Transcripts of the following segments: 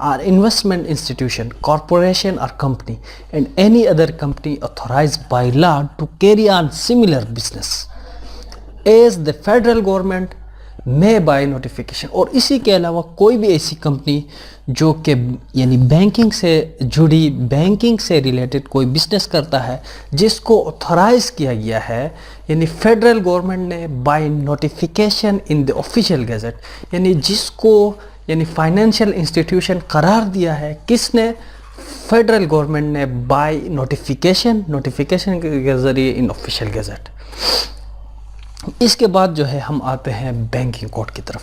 or investment institution, corporation or company and any other company authorized by law to carry on similar business as the federal government میں by notification. اور اسی کے علاوہ کوئی بھی ایسی کمپنی جو کہ یعنی بینکنگ سے جڑی، بینکنگ سے ریلیٹڈ کوئی بزنس کرتا ہے جس کو آتھورائز کیا گیا ہے، یعنی فیڈرل گورنمنٹ نے by notification in the official gazette, یعنی جس کو یعنی فائنینشیل انسٹیٹیوشن قرار دیا ہے، کس نے؟ فیڈرل گورنمنٹ نے بائی نوٹیفیکیشن کے ذریعے ان آفیشیل گیزٹ. اس کے بعد جو ہے ہم آتے ہیں بینکنگ کوڈ کی طرف.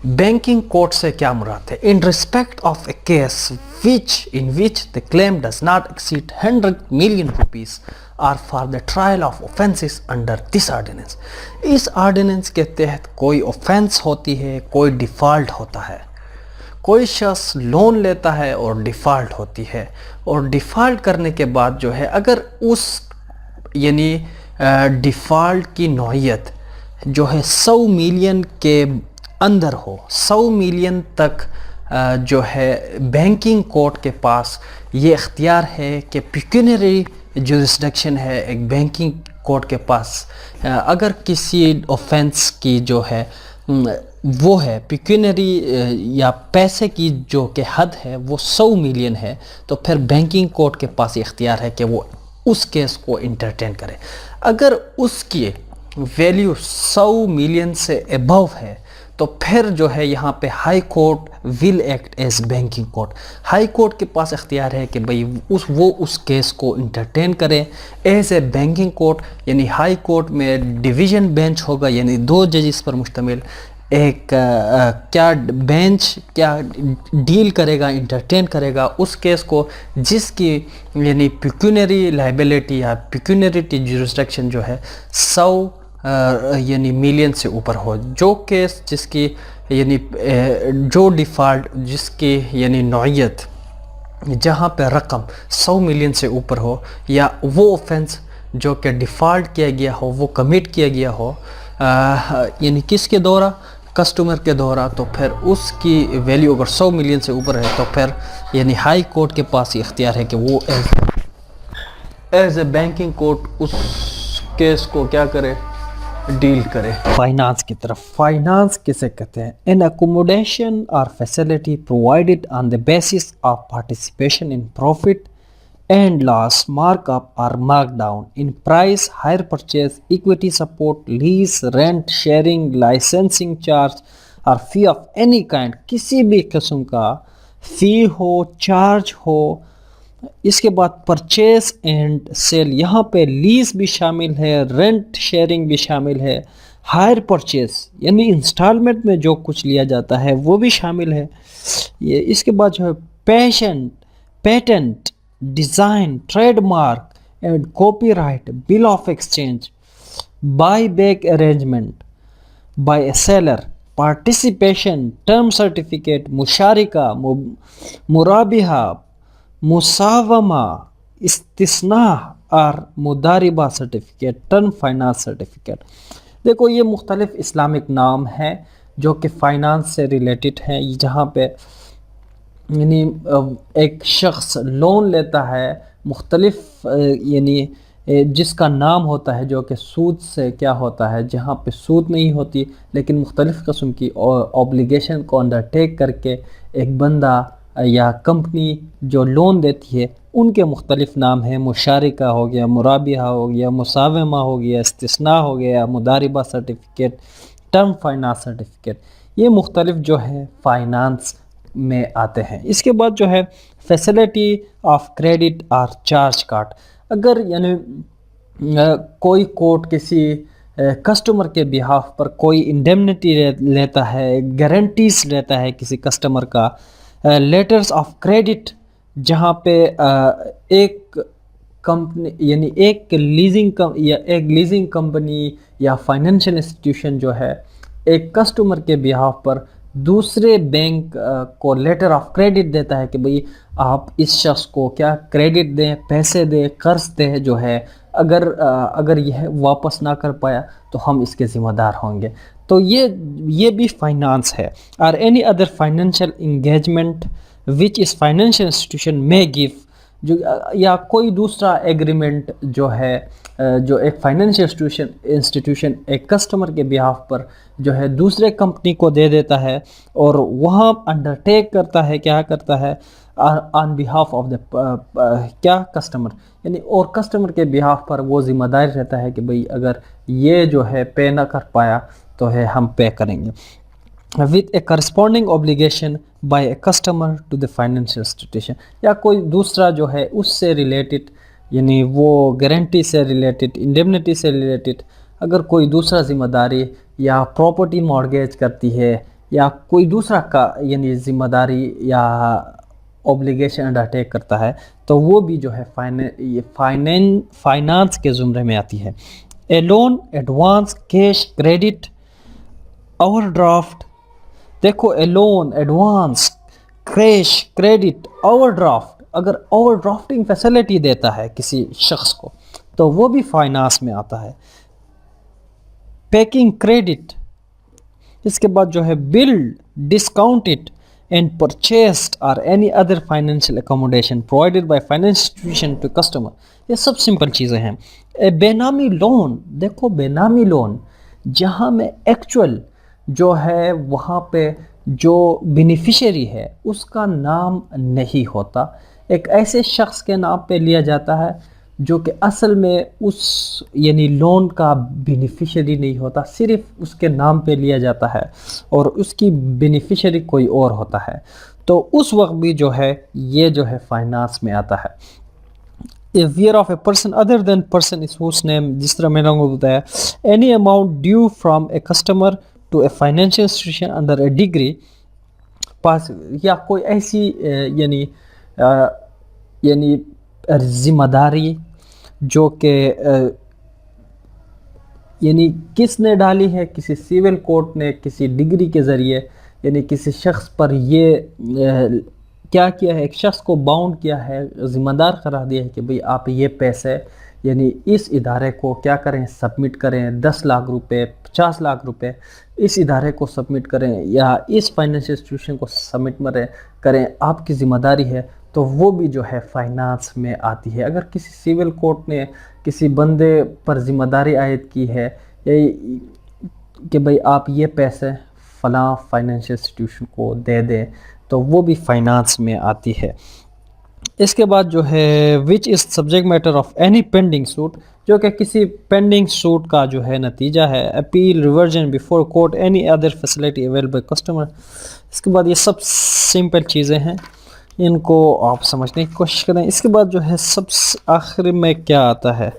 بینکنگ کوڈ سے کیا مراد ہے؟ In respect of a case in which the claim does not exceed 100 million rupees or for the trial of offences under this ordinance. اس آرڈیننس کے تحت کوئی offense ہوتی ہے، کوئی ڈیفالٹ ہوتا ہے. کوئی شخص لون لیتا ہے اور ڈیفالٹ ہوتی ہے، اور ڈیفالٹ کرنے کے بعد جو ہے اگر اس یعنی ڈیفالٹ کی نوعیت جو ہے 100 ملین کے اندر ہو، 100 ملین تک جو ہے بینکنگ کوڈ کے پاس یہ اختیار ہے کہ پیکونری جورسڈکشن ہے ایک بینکنگ کوڈ کے پاس. اگر کسی اوفینس کی جو ہے وہ ہے پیکونری یا پیسے کی جو کہ حد ہے وہ 100 ملین ہے، تو پھر بینکنگ کوڈ کے پاس یہ اختیار ہے کہ وہ اس کیس کو انٹرٹین کرے. اگر اس کی ویلیو 100 ملین سے ابو ہے تو پھر جو ہے یہاں پہ high court will act as banking court. High court کے پاس اختیار ہے کہ بھئی وہ اس کیس کو انٹرٹین کرے ایز اے بینکنگ کورٹ. یعنی ہائی کورٹ میں ڈویژن بینچ ہوگا، یعنی 2 ججز پر مشتمل ایک کیا بینچ کیا ڈیل کرے گا، انٹرٹین کرے گا اس کیس کو جس کی یعنی پیکونری لائبلٹی یا پیکونریٹی جورسڈکشن جو ہے 100 یعنی ملین سے اوپر ہو. جو کیس جس کی یعنی جو ڈیفالٹ جس کی یعنی نوعیت جہاں پہ رقم 100 ملین سے اوپر ہو، یا وہ اوفینس جو کہ ڈیفالٹ کیا گیا ہو وہ کمٹ کیا گیا ہو یعنی کس کے دورہ؟ کسٹمر کے دورہ، تو پھر اس کی ویلیو اگر 100 ملین سے اوپر ہے تو پھر یعنی ہائی کورٹ کے پاس یہ اختیار ہے کہ وہ ایز اے بینکنگ کورٹ اس کیس کو کیا کرے؟ ڈیل کرے. فائنانس کی طرف. فائنانس کسے کہتے ہیں؟ an accommodation or facility provided on the basis of participation in profit and loss, markup or markdown in price, hire purchase, equity support, lease, rent, sharing, licensing charge or fee of any kind. کسی بھی قسم کا فی ہو، charge ہو. اس کے بعد purchase and cell, یہاں پہ lease بھی شامل ہے، رینٹ شیئرنگ بھی شامل ہے، ہائر پرچیز یعنی انسٹالمنٹ میں جو کچھ لیا جاتا ہے وہ بھی شامل ہے. یہ اس کے بعد جو ہے patent, design, trade mark and copyright, bill of exchange, buy back arrangement buy a seller, participation, term certificate, مشارکہ، مرابحہ، مساومہ، استثناء اور مداربہ سرٹیفکیٹ، ٹرم فائنانس سرٹیفکیٹ. دیکھو یہ مختلف اسلامک نام ہیں جو کہ فائنانس سے ریلیٹڈ ہیں، جہاں پہ یعنی ایک شخص لون لیتا ہے مختلف یعنی جس کا نام ہوتا ہے جو کہ سود سے کیا ہوتا ہے، جہاں پہ سود نہیں ہوتی لیکن مختلف قسم کی اوبلیگیشن کو انڈرٹیک کر کے ایک بندہ یا کمپنی جو لون دیتی ہے ان کے مختلف نام ہیں. مشارکہ ہو گیا، مرابحہ ہو گیا، مساومہ ہو گیا، استثناء ہو گیا، مداربہ سرٹیفکیٹ، ٹرم فائنانس سرٹیفکیٹ. یہ مختلف جو ہے فائنانس میں آتے ہیں. اس کے بعد جو ہے فیسلٹی آف کریڈٹ اور چارج کارڈ. اگر یعنی کوئی کورٹ کسی کسٹمر کے بیہاف پر کوئی انڈیمنٹی لیتا ہے، گارنٹیز لیتا ہے کسی کسٹمر کا، لیٹرز آف کریڈٹ جہاں پہ ایک کمپنی یعنی ایک لیزنگ کمپنی یا فائنینشیل انسٹیٹیوشن جو ہے ایک کسٹمر کے بیہاف پر دوسرے بینک کو لیٹر آف کریڈٹ دیتا ہے کہ بھئی آپ اس شخص کو کیا کریڈٹ دیں، پیسے دیں، قرض دیں جو ہے، اگر یہ واپس نہ کر پایا تو ہم اس کے ذمہ دار ہوں گے. تو یہ بھی فائنانس ہے. اور any other financial engagement which is financial institution may give جو یا کوئی دوسرا ایگریمنٹ جو ہے جو ایک فائنینشیل انسٹیٹیوشن ایک کسٹمر کے بیہاف پر جو ہے دوسرے کمپنی کو دے دیتا ہے اور وہاں انڈرٹیک کرتا ہے، کیا کرتا ہے آن بیہاف آف دا کیا کسٹمر، یعنی اور کسٹمر کے بیہاف پر وہ ذمہ دار رہتا ہے کہ بھئی اگر یہ جو ہے پے نہ کر پایا تو ہے ہم پے کریں گے with a corresponding obligation by a customer to the financial institution، یا کوئی دوسرا جو ہے اس سے ریلیٹڈ، یعنی وہ گارنٹی سے ریلیٹڈ، انڈیمنٹی سے ریلیٹڈ اگر کوئی دوسرا ذمہ داری یا پراپرٹی مارگیج کرتی ہے یا کوئی دوسرا کا یعنی ذمہ داری یا اوبلیگیشن انڈرٹیک کرتا ہے تو وہ بھی جو ہے فائنانس کے زمرے میں آتی ہے۔ A loan, advance, cash, credit, overdraft, دیکھو a loan, advance, cash, credit, overdraft, اگر اوور ڈرافٹنگ فیسلٹی دیتا ہے کسی شخص کو تو وہ بھی فائنانس میں آتا ہے۔ پیکنگ کریڈٹ، اس کے بعد جو ہے بلڈ، ڈسکاؤنٹڈ اینڈ پرچیسڈ اور any other financial accommodation provided by finance institution to customer, یہ سب سمپل چیزیں ہیں۔ بے نامی لون، دیکھو بے نامی لون جہاں میں ایکچول جو ہے وہاں پہ جو بینیفیشری ہے اس کا نام نہیں ہوتا، ایک ایسے شخص کے نام پہ لیا جاتا ہے جو کہ اصل میں اس یعنی لون کا بینیفیشری نہیں ہوتا، صرف اس کے نام پہ لیا جاتا ہے اور اس کی بینیفیشری کوئی اور ہوتا ہے، تو اس وقت بھی جو ہے یہ جو ہے فائنانس میں آتا ہے۔ Where of a person other than person is whose name, جس طرح میں نے آپ کو بتایا، any amount due from a customer to a financial institution under a decree passed, یا کوئی ایسی یعنی ذمہ داری جو کہ یعنی کس نے ڈالی ہے، کسی سیول کورٹ نے کسی ڈگری کے ذریعے یعنی کسی شخص پر یہ کیا کیا ہے، ایک شخص کو باؤنڈ کیا ہے، ذمہ دار قرار دیا ہے کہ بھئی آپ یہ پیسے یعنی اس ادارے کو کیا کریں، سبمٹ کریں، 10 لاکھ روپے، 50 لاکھ روپے اس ادارے کو سبمٹ کریں یا اس فائنینشیل انسٹیٹیوشن کو سبمٹ کریں، آپ کی ذمہ داری ہے، تو وہ بھی جو ہے فائنانس میں آتی ہے۔ اگر کسی سیول کورٹ نے کسی بندے پر ذمہ داری عائد کی ہے کہ بھئی آپ یہ پیسے فلاں فائنینشیل انسٹیٹیوشن کو دے دیں تو وہ بھی فائنانس میں آتی ہے۔ اس کے بعد جو ہے which is subject matter of any pending suit, جو کہ کسی پینڈنگ سوٹ کا جو ہے نتیجہ ہے، appeal, revision before court, any other facility available customer. اس کے بعد یہ سب سمپل چیزیں ہیں، ان کو آپ سمجھنے کی کوشش کریں۔ اس کے بعد جو ہے سب آخر میں کیا آتا ہے،